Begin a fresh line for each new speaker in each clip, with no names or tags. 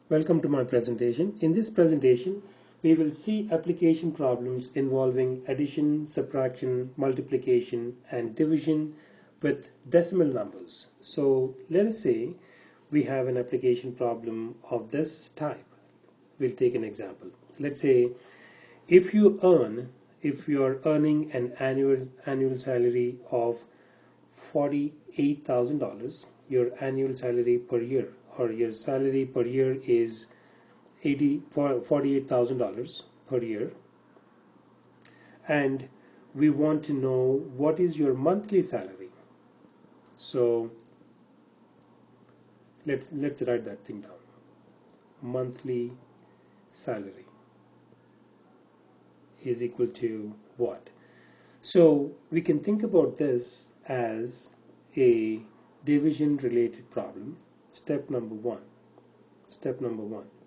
Welcome to my presentation. In this presentation, we will see application problems involving addition, subtraction, multiplication, and division with decimal numbers. So let us say we have an application problem of this type. We'll take an example. Let's say if you are earning an annual salary of $48,000, your annual salary per year, or your salary per year is $48,000 per year, and we want to know what is your monthly salary. So let's write that thing down. Monthly salary is equal to what? So we can think about this as a division related problem. Step number one,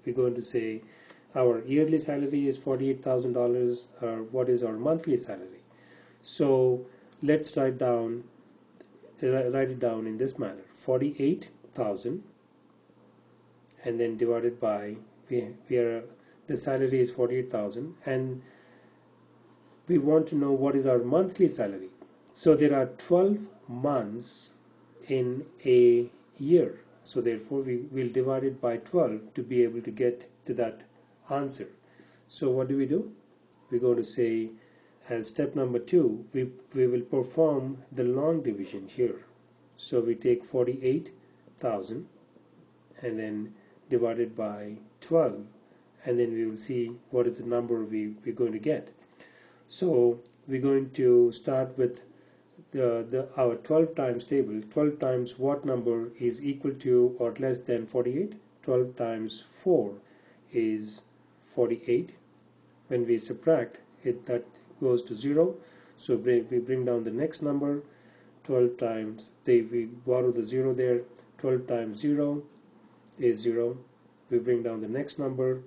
we're going to say our yearly salary is $48,000, or what is our monthly salary? So let's write it down in this manner: 48,000, and then divided by the salary is 48,000, and we want to know what is our monthly salary. So there are 12 months in a year. So therefore we will divide it by 12 to be able to get to that answer. So what do? We're going to say, as step number 2, we will perform the long division here. So we take 48,000 and then divide it by 12, and then we will see what is the number we're going to get. So we're going to start with our 12 times table. 12 times what number is equal to or less than 48? 12 times 4 is 48. When we subtract it, that goes to 0. So we bring down the next number. 12 times, we borrow the 0 there. 12 times 0 is 0. We bring down the next number.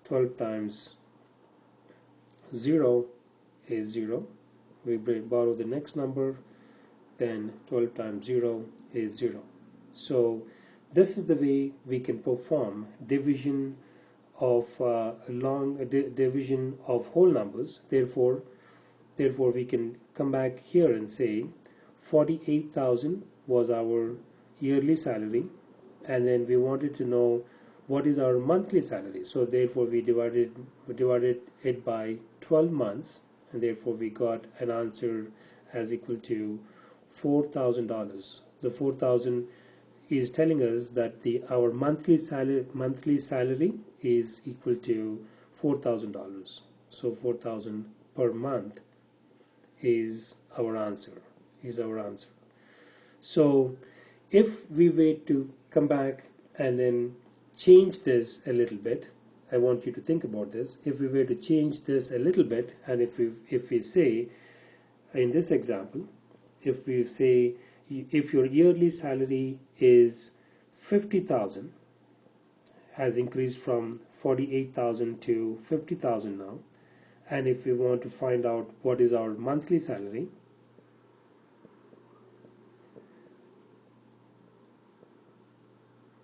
12 times 0 is 0. We borrow the next number, then 12 times 0 is 0. So this is the way we can perform division of division of whole numbers. Therefore we can come back here and say 48,000 was our yearly salary, and then we wanted to know what is our monthly salary. So therefore we divided it by 12 months, and therefore we got an answer as equal to $4,000. The 4,000 is telling us that our monthly salary is equal to $4,000. So 4,000 per month is our answer. So if we were to come back and then change this a little bit, I want you to think about this. If we were to change this a little bit, and if we say in this example, if we say if your yearly salary is 50,000, has increased from 48,000 to 50,000 now, and if we want to find out what is our monthly salary,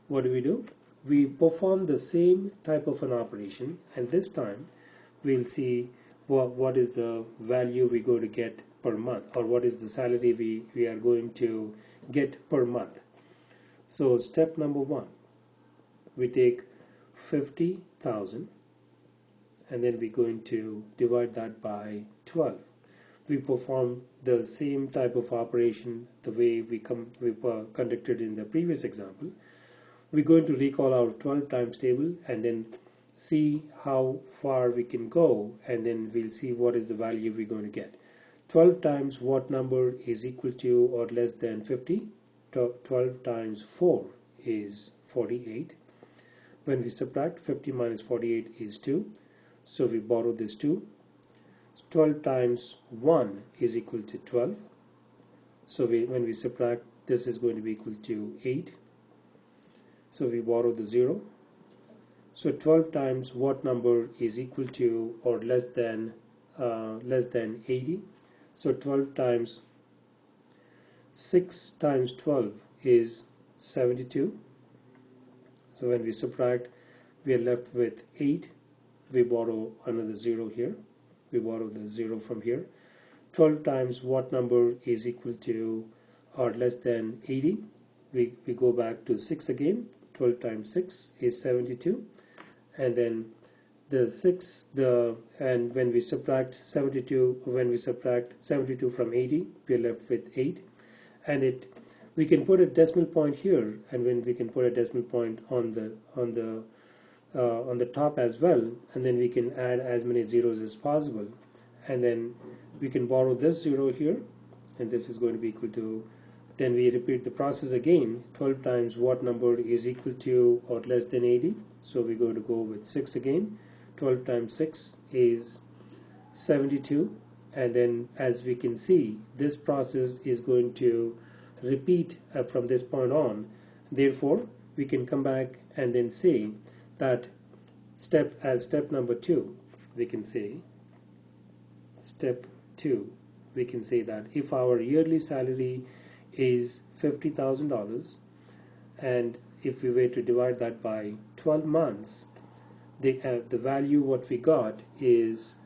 what do? We perform the same type of an operation, and this time we'll see what is the value we're going to get per month, or what is the salary we are going to get per month. So step number 1, we take 50,000, and then we're going to divide that by 12. We perform the same type of operation the way we conducted in the previous example. We're going to recall our 12 times table and then see how far we can go, and then we'll see what is the value we're going to get. 12 times what number is equal to or less than 50? 12 times 4 is 48. When we subtract, 50 minus 48 is 2. So we borrow this 2. 12 times 1 is equal to 12. So when we subtract, this is going to be equal to 8. So we borrow the 0. So 12 times what number is equal to or less than 80? So 12 times 6 times 12 is 72. So when we subtract, we are left with 8. We borrow another 0 here. We borrow the 0 from here. 12 times what number is equal to or less than 80? We go back to 6 again. 12 times 6 is 72. And then the 6, and when we subtract 72, when we subtract 72 from 80, we are left with 8. And we can put a decimal point here, and when we can put a decimal point on the top as well, and then we can add as many zeros as possible, and then we can borrow this 0 here, and this is going to be equal to, then we repeat the process again. 12 times what number is equal to or less than 80? So we're going to go with 6 again. 12 times 6 is 72, and then as we can see, this process is going to repeat from this point on. Therefore, we can come back and then say that step number 2, we can say step 2, we can say that if our yearly salary is $50,000, and if we were to divide that by 12 months, the value what we got is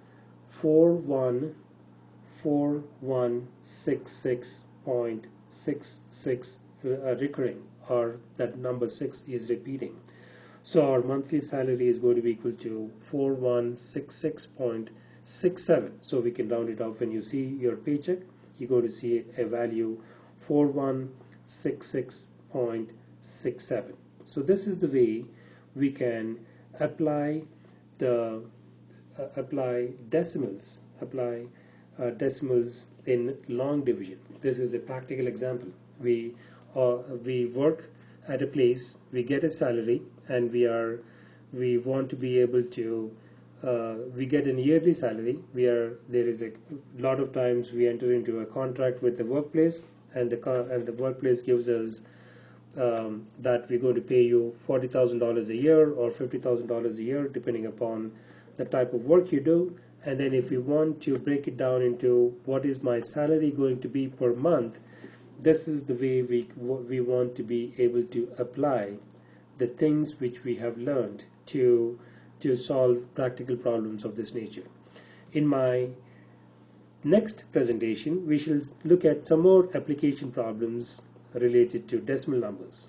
4166.66 recurring, or that number 6 is repeating. So our monthly salary is going to be equal to 4166.67. So we can round it off. When you see your paycheck, you're going to see a value 4166.67. So this is the way we can apply decimals in long division. This is a practical example. We work at a place, we get a salary, and we want to be able to we get a yearly salary. There is a lot of times we enter into a contract with the workplace, and the workplace gives us that we're going to pay you $40,000 a year or $50,000 a year, depending upon the type of work you do. And then if we want to break it down into what is my salary going to be per month, this is the way we want to be able to apply the things which we have learned to solve practical problems of this nature. In my next presentation, we shall look at some more application problems related to decimal numbers.